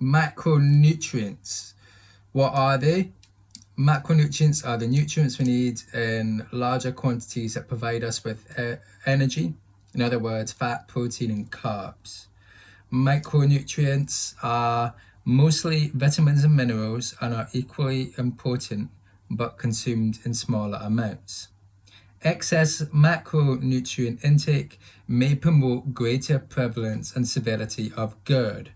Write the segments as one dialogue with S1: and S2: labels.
S1: Macronutrients. What are they? Macronutrients are the nutrients we need in larger quantities that provide us with energy. In other words, fat, protein, and carbs. Micronutrients are mostly vitamins and minerals and are equally important but consumed in smaller amounts. Excess macronutrient intake may promote greater prevalence and severity of GERD.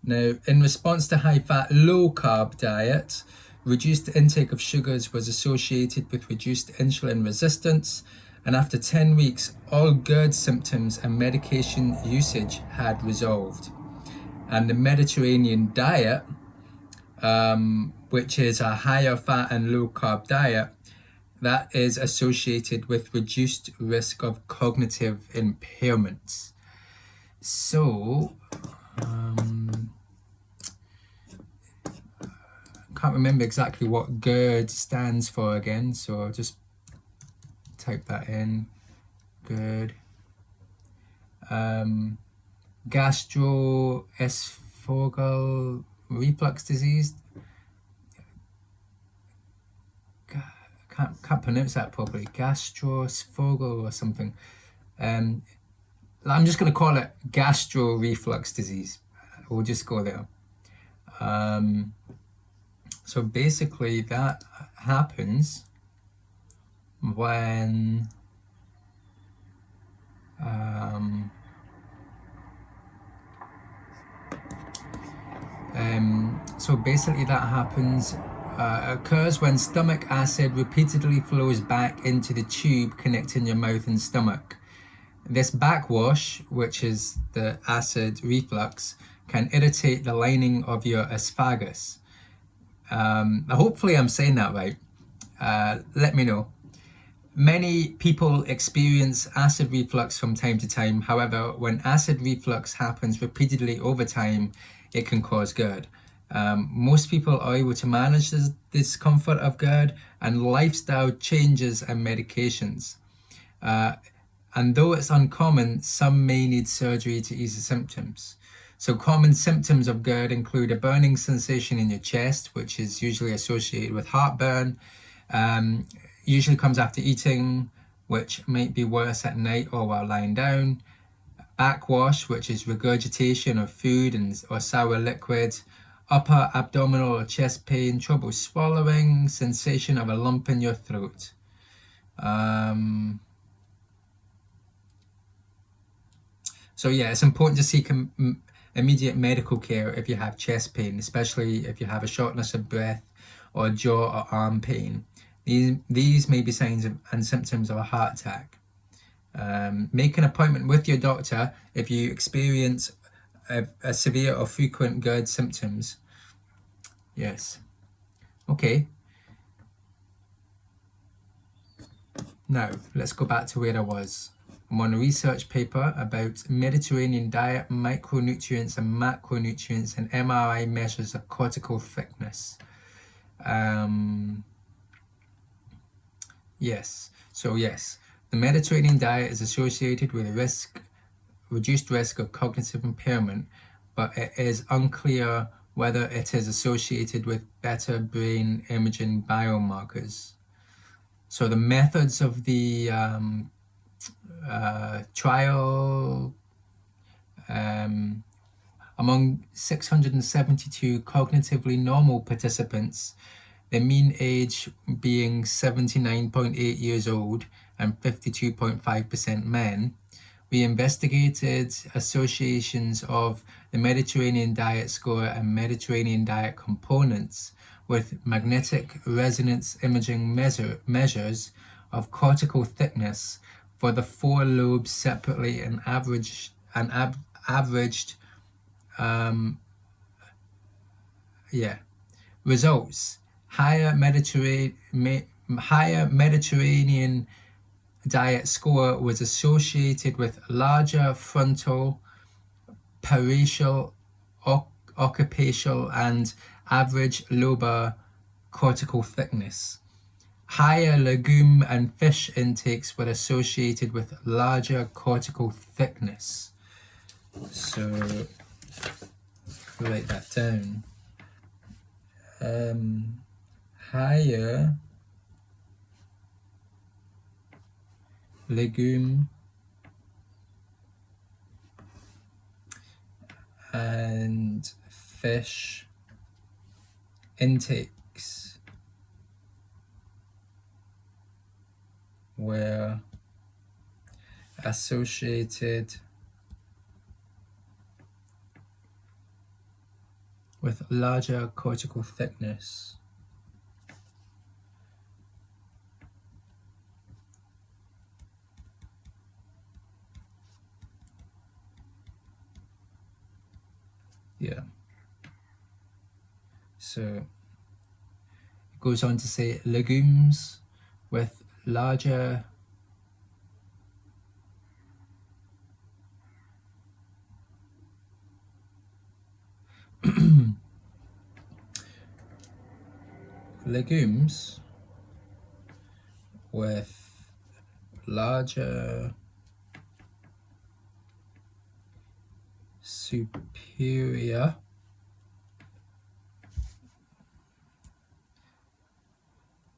S1: Now, in response to high-fat, low-carb diet, reduced intake of sugars was associated with reduced insulin resistance, and after 10 weeks, all GERD symptoms and medication usage had resolved. And the Mediterranean diet, which is a higher fat and low-carb diet, that is associated with reduced risk of cognitive impairments. So, can't remember exactly what GERD stands for again, so I'll just type that in. GERD. Gastroesophageal reflux disease. Can't pronounce that properly. Gastroesophageal or something. I'm just going to call it gastro reflux disease. We'll just go there. So basically that happens when occurs when stomach acid repeatedly flows back into the tube connecting your mouth and stomach. This backwash, which is the acid reflux, can irritate the lining of your esophagus. Hopefully I'm saying that right. Let me know. Many people experience acid reflux from time to time. However, when acid reflux happens repeatedly over time, it can cause GERD. Most people are able to manage the discomfort of GERD and lifestyle changes and medications. And though it's uncommon, some may need surgery to ease the symptoms. So common symptoms of GERD include a burning sensation in your chest, which is usually associated with heartburn. Usually comes after eating, which might be worse at night or while lying down. Backwash, which is regurgitation of food or sour liquid. Upper abdominal or chest pain, trouble swallowing, sensation of a lump in your throat. So yeah, it's important to seek immediate medical care if you have chest pain, especially if you have a shortness of breath or jaw or arm pain. These may be signs and symptoms of a heart attack. Make an appointment with your doctor if you experience a severe or frequent GERD symptoms. Yes. Okay. Now, let's go back to where I was. I'm on a research paper about Mediterranean diet, micronutrients and macronutrients, and MRI measures of cortical thickness. Yes. So yes, the Mediterranean diet is associated with reduced risk of cognitive impairment, but it is unclear whether it is associated with better brain imaging biomarkers. So the methods of the trial, among 672 cognitively normal participants, the mean age being 79.8 years old and 52.5% men, we investigated associations of the Mediterranean diet score and Mediterranean diet components with magnetic resonance imaging measures of cortical thickness for the four lobes separately and averaged results. Higher Mediterranean diet score was associated with larger frontal, parietal, occipital, and average lobar cortical thickness. Higher legume and fish intakes were associated with larger cortical thickness. So write that down. Higher legume and fish intakes were associated with larger cortical thickness. Yeah. So it goes on to say legumes with larger legumes with larger superior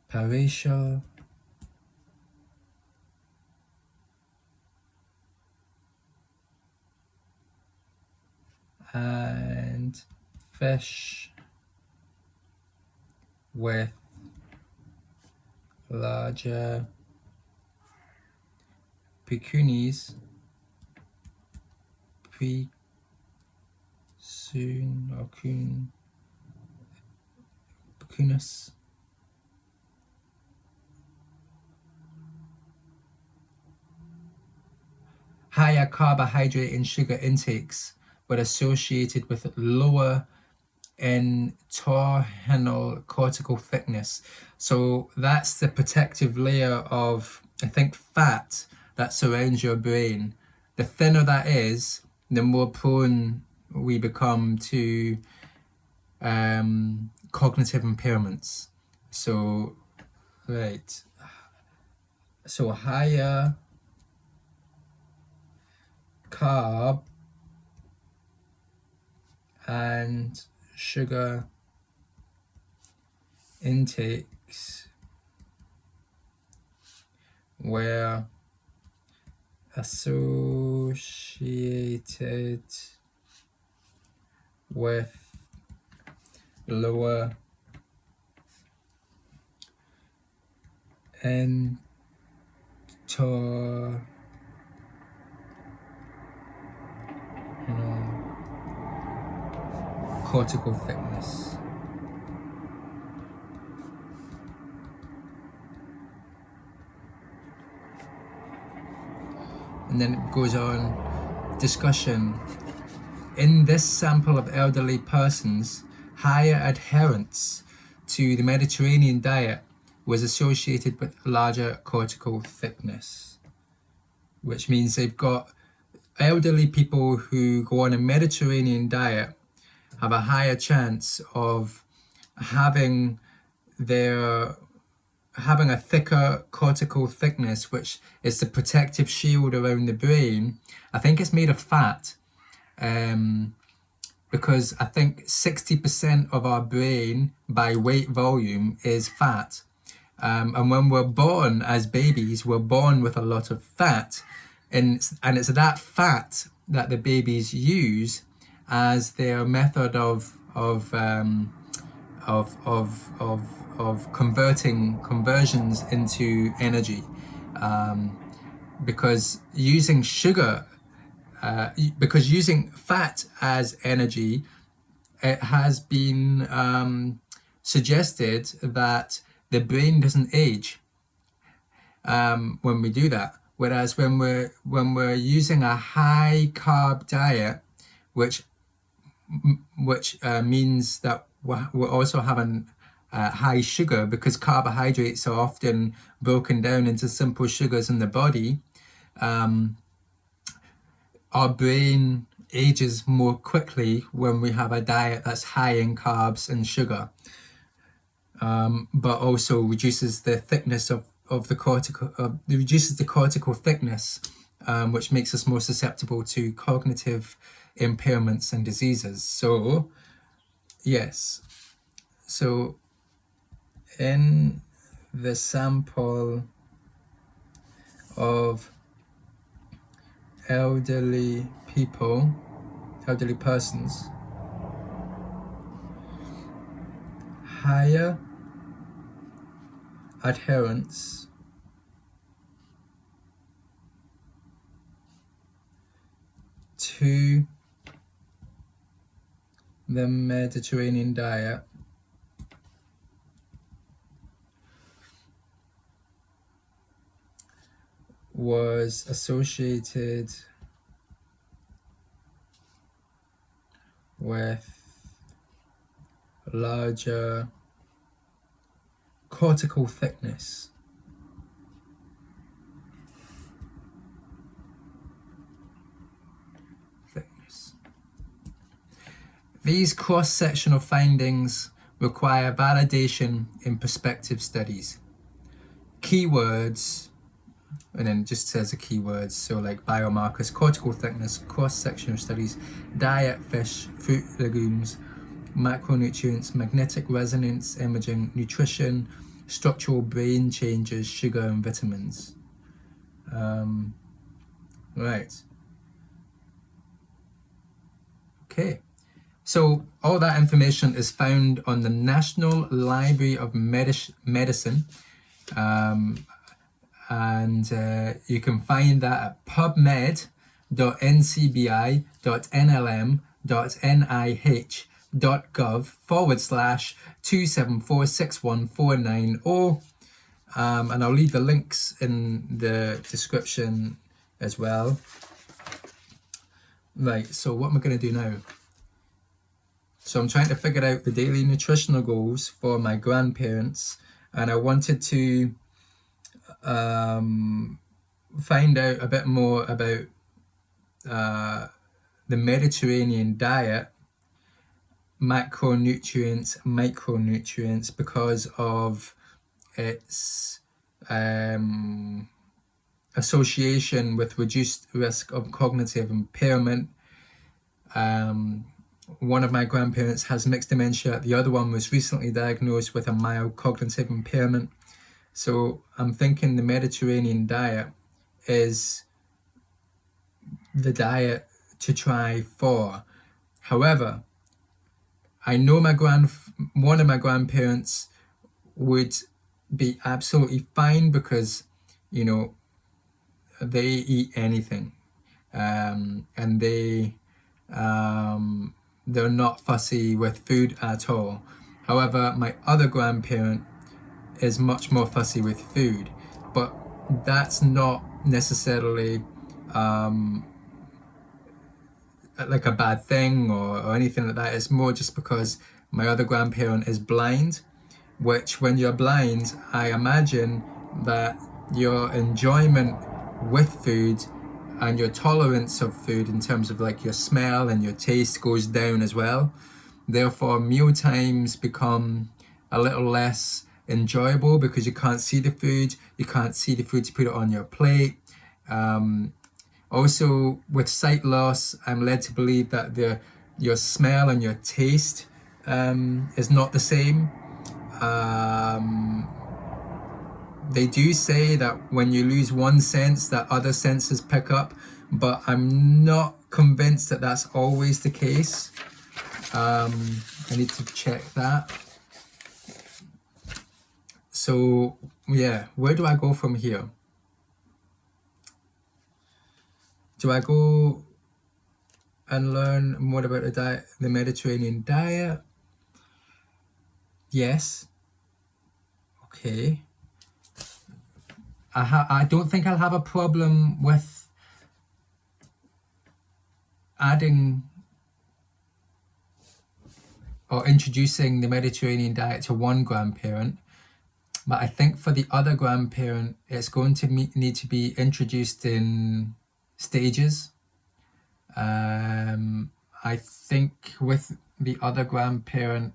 S1: parietal and fish with larger pecunis pecunus higher carbohydrate and sugar intakes were associated with lower internal cortical thickness. So that's the protective layer of, I think, fat that surrounds your brain. The thinner that is, the more prone we become to cognitive impairments. So, right. So higher carb and sugar intakes were associated with lower cortical thickness. And then it goes on, discussion. In this sample of elderly persons, higher adherence to the Mediterranean diet was associated with larger cortical thickness, which means they've got elderly people who go on a Mediterranean diet have a higher chance of having a thicker cortical thickness, which is the protective shield around the brain. I think it's made of fat, because I think 60% of our brain by weight volume is fat. And when we're born as babies, we're born with a lot of fat, and it's that fat that the babies use as their method of conversions into energy, because using fat as energy, it has been suggested that the brain doesn't age when we do that. Whereas when we're using a high carb diet, which means that we're also having high sugar, because carbohydrates are often broken down into simple sugars in the body, our brain ages more quickly when we have a diet that's high in carbs and sugar, but also reduces the thickness of the cortical, reduces the cortical thickness which makes us more susceptible to cognitive impairments and diseases. So, yes. So, in the sample of elderly persons, higher adherence to the Mediterranean diet was associated with larger cortical thickness. These cross-sectional findings require validation in prospective studies. Keywords, and then it just says the keywords, so like biomarkers, cortical thickness, cross-sectional studies, diet, fish, fruit, legumes, macronutrients, magnetic resonance imaging, nutrition, structural brain changes, sugar and vitamins. Right. Okay. So all that information is found on the National Library of Medicine, and you can find that at pubmed.ncbi.nlm.nih.gov/2746149, and I'll leave the links in the description as well. Right, so what am I going to do now? So I'm trying to figure out the daily nutritional goals for my grandparents, and I wanted to find out a bit more about the Mediterranean diet, macronutrients, micronutrients, because of its association with reduced risk of cognitive impairment. One of my grandparents has mixed dementia. The other one was recently diagnosed with a mild cognitive impairment. So I'm thinking the Mediterranean diet is the diet to try for. However, I know one of my grandparents would be absolutely fine because, you know, they eat anything, and they're not fussy with food at all. However, my other grandparent is much more fussy with food, but that's not necessarily like a bad thing or anything like that. It's more just because my other grandparent is blind, which when you're blind, I imagine that your enjoyment with food and your tolerance of food in terms of like your smell and your taste goes down as well. Therefore, meal times become a little less enjoyable because you can't see the food, you can't see the food to put it on your plate. Also, with sight loss, I'm led to believe that your smell and your taste is not the same. They do say that when you lose one sense, that other senses pick up, but I'm not convinced that that's always the case. I need to check that. So yeah, where do I go from here? Do I go and learn more about the Mediterranean diet? Yes. Okay. I don't think I'll have a problem with adding or introducing the Mediterranean diet to one grandparent, but I think for the other grandparent, it's going to need to be introduced in stages. I think with the other grandparent,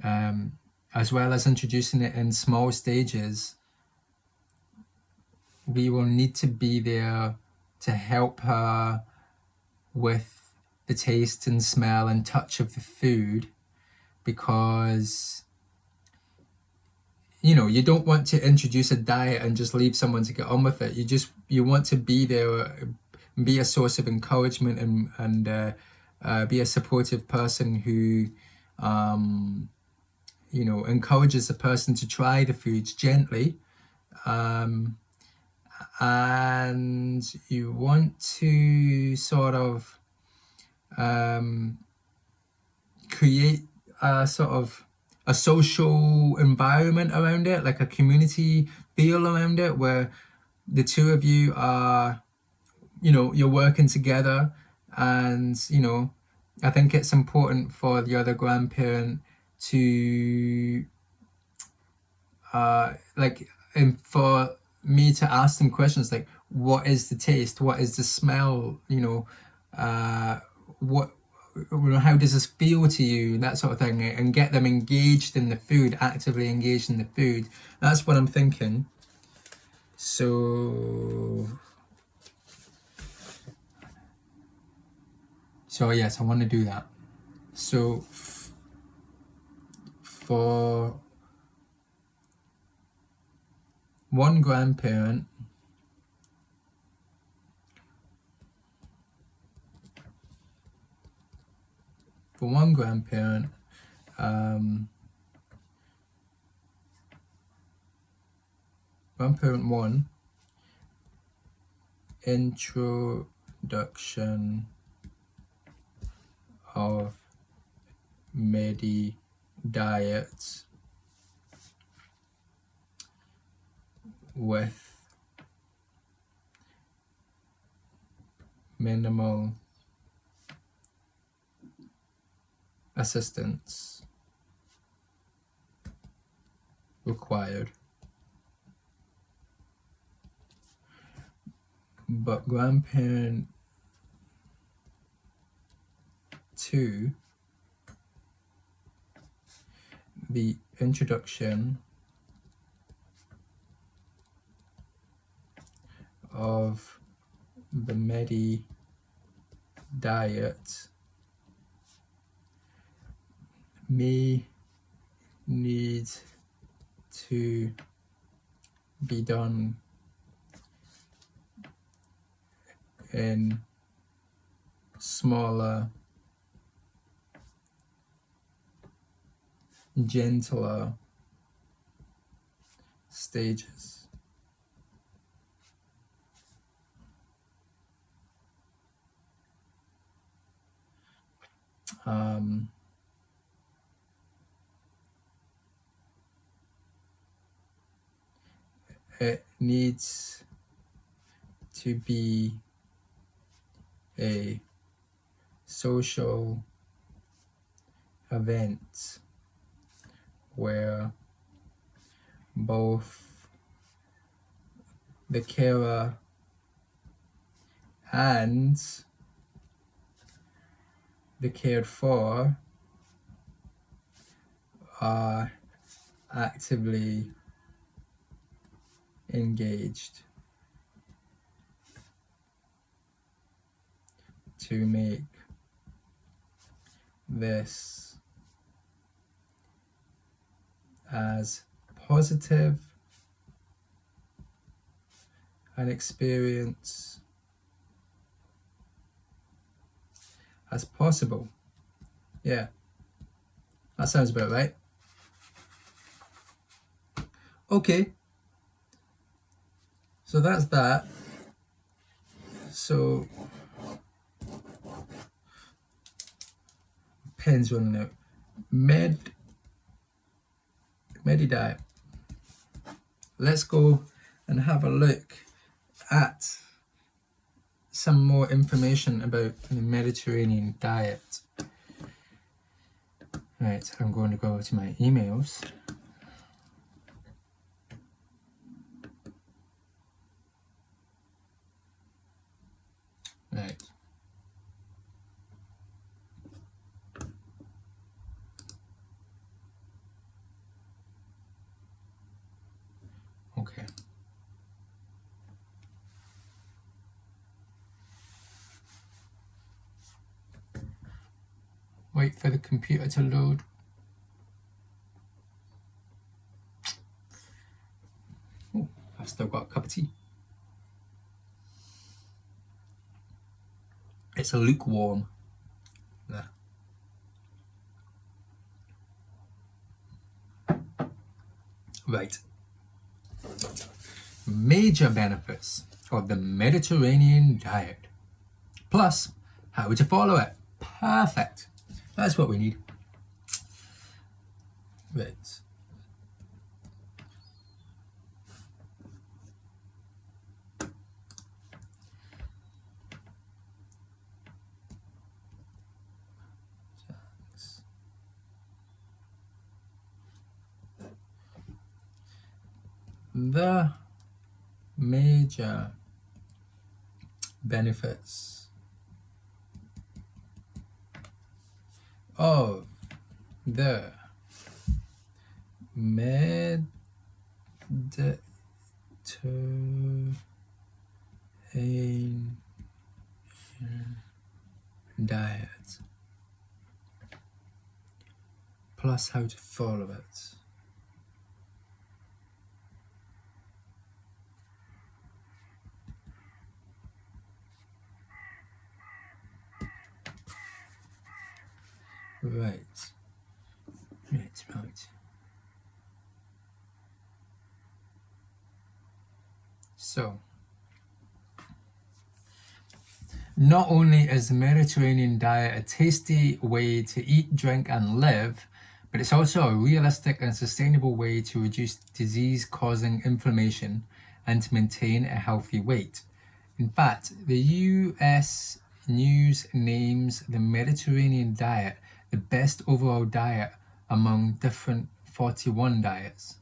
S1: as well as introducing it in small stages, we will need to be there to help her with the taste and smell and touch of the food, because you don't want to introduce a diet and just leave someone to get on with it. You want to be there, be a source of encouragement, and be a supportive person who encourages the person to try the foods gently, and you want to sort of create a sort of a social environment around it, like a community feel around it, where the two of you are, you're working together. And I think it's important for the other grandparent to and for me to ask them questions like, what is the taste, what is the smell, what, how does this feel to you, that sort of thing, and get them engaged in the food, actively engaged in the food. That's what I'm thinking. So yes, I want to do that. So for one grandparent, grandparent 1, introduction of Medi diets with minimal assistance required. But grandparent 2, the introduction of the Medi diet may need to be done in smaller, gentler stages. It needs to be a social event where both the carer and the cared for are actively engaged to make this as positive an experience as possible. Yeah, that sounds about right. Okay, so that's that. So pen's running out. Medi diet. Let's go and have a look at some more information about the Mediterranean diet. Right, I'm going to go to my emails. Right. Okay. Wait for the computer to load. Oh, I've still got a cup of tea. It's a lukewarm. There. Right. Major benefits of the Mediterranean diet. Plus, how to follow it. Perfect. That's what we need. Right. The major benefits of the Mediterranean diet, plus how to follow it. Right. So, not only is the Mediterranean diet a tasty way to eat, drink, and live, but it's also a realistic and sustainable way to reduce disease-causing inflammation and to maintain a healthy weight. In fact, the US News names the Mediterranean diet the best overall diet among different 41 diets.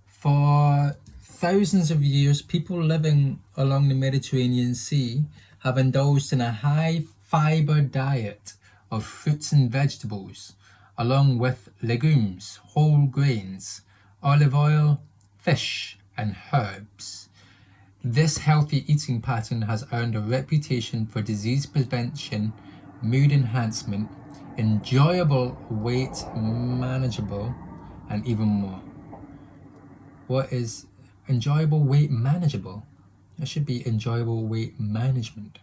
S1: For thousands of years, people living along the Mediterranean Sea have indulged in a high fiber diet of fruits and vegetables, along with legumes, whole grains, olive oil, fish, and herbs. This healthy eating pattern has earned a reputation for disease prevention, mood enhancement, enjoyable weight manageable, and even more. What is enjoyable weight manageable? It should be enjoyable weight management.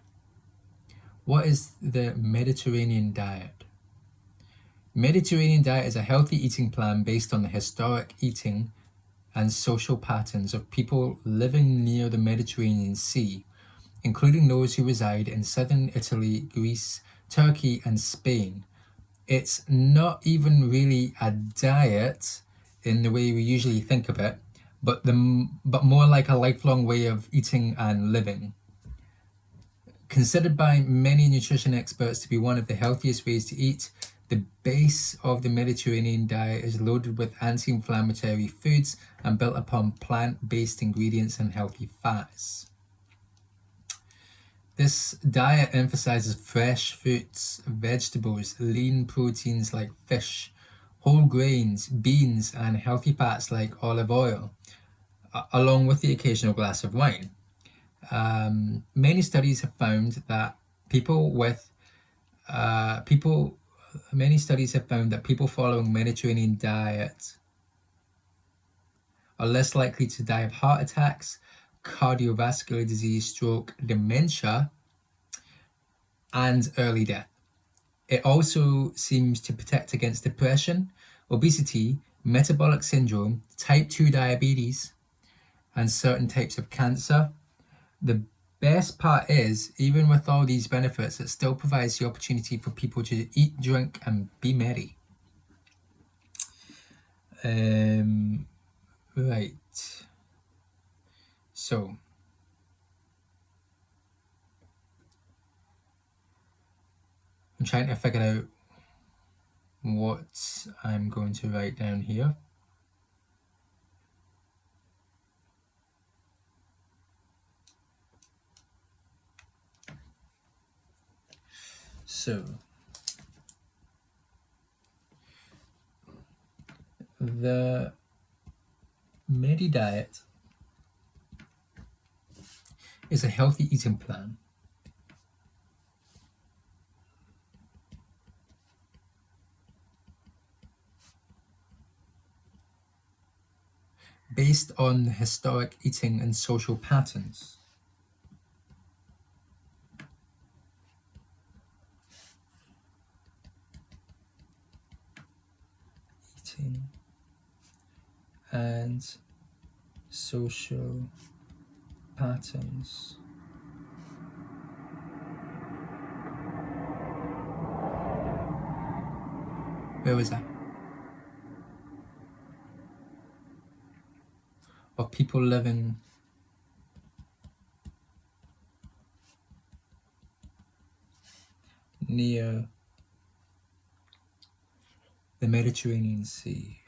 S1: What is the Mediterranean diet? Mediterranean diet is a healthy eating plan based on the historic eating and social patterns of people living near the Mediterranean Sea, including those who reside in southern Italy, Greece, Turkey, and Spain. It's not even really a diet in the way we usually think of it, but more like a lifelong way of eating and living. Considered by many nutrition experts to be one of the healthiest ways to eat, the base of the Mediterranean diet is loaded with anti-inflammatory foods and built upon plant-based ingredients and healthy fats. This diet emphasizes fresh fruits, vegetables, lean proteins like fish, whole grains, beans, and healthy fats like olive oil, along with the occasional glass of wine. Many studies have found that people following Mediterranean diet are less likely to die of heart attacks, cardiovascular disease, stroke, dementia, and early death. It also seems to protect against depression, obesity, metabolic syndrome, type 2 diabetes, and certain types of cancer. The best part is, even with all these benefits, it still provides the opportunity for people to eat, drink, and be merry. Right. So, I'm trying to figure out what I'm going to write down here. So, the Medi diet is a healthy eating plan based on historic eating and social patterns. Eating and social patterns. Where was that? Of people living near the Mediterranean Sea.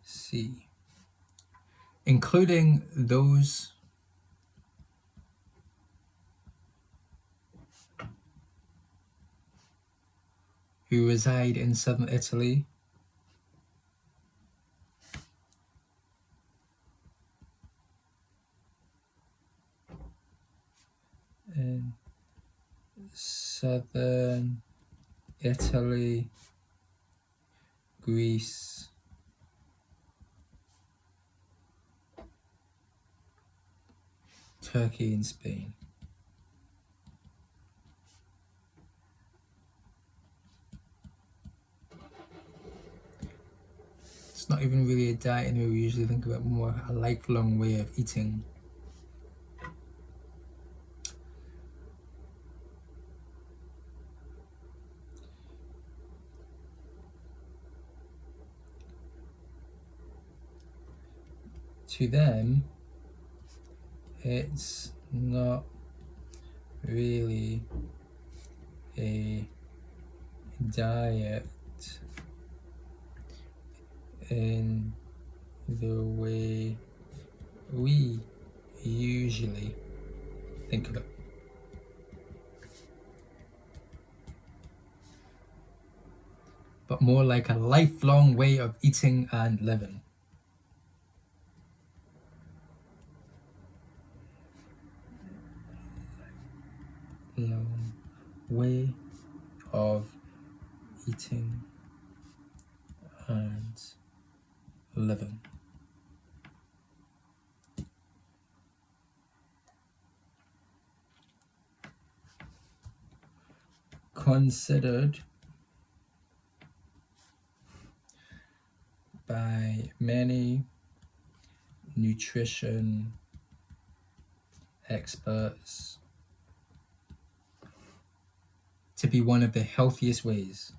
S1: Sea. Including those who reside in southern Italy, in southern Italy, Greece, Turkey, and Spain. It's not even really a diet anymore. We usually think about more a lifelong way of eating. To them, it's not really a diet in the way we usually think of it. But more like a lifelong way of eating and living. Long way of eating and living. Considered by many nutrition experts to be one of the healthiest ways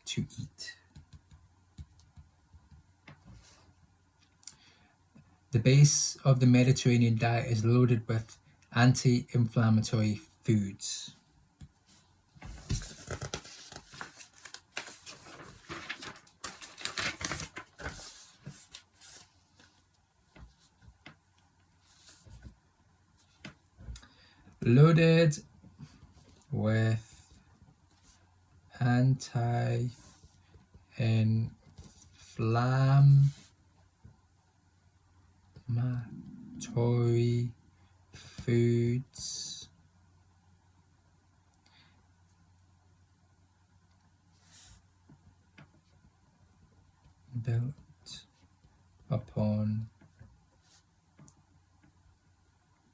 S1: to eat. The base of the Mediterranean diet is loaded with anti-inflammatory foods. Loaded with anti-inflammatory foods built upon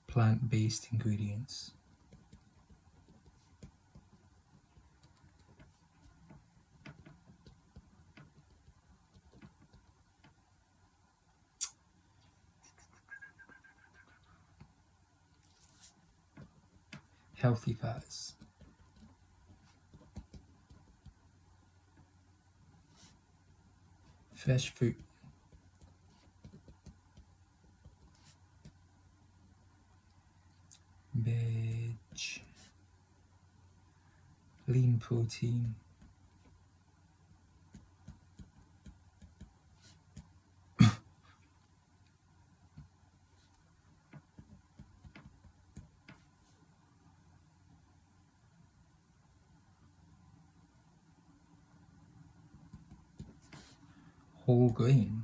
S1: plant-based ingredients. Healthy fats. Fresh fruit. Veg. Lean protein. whole grain.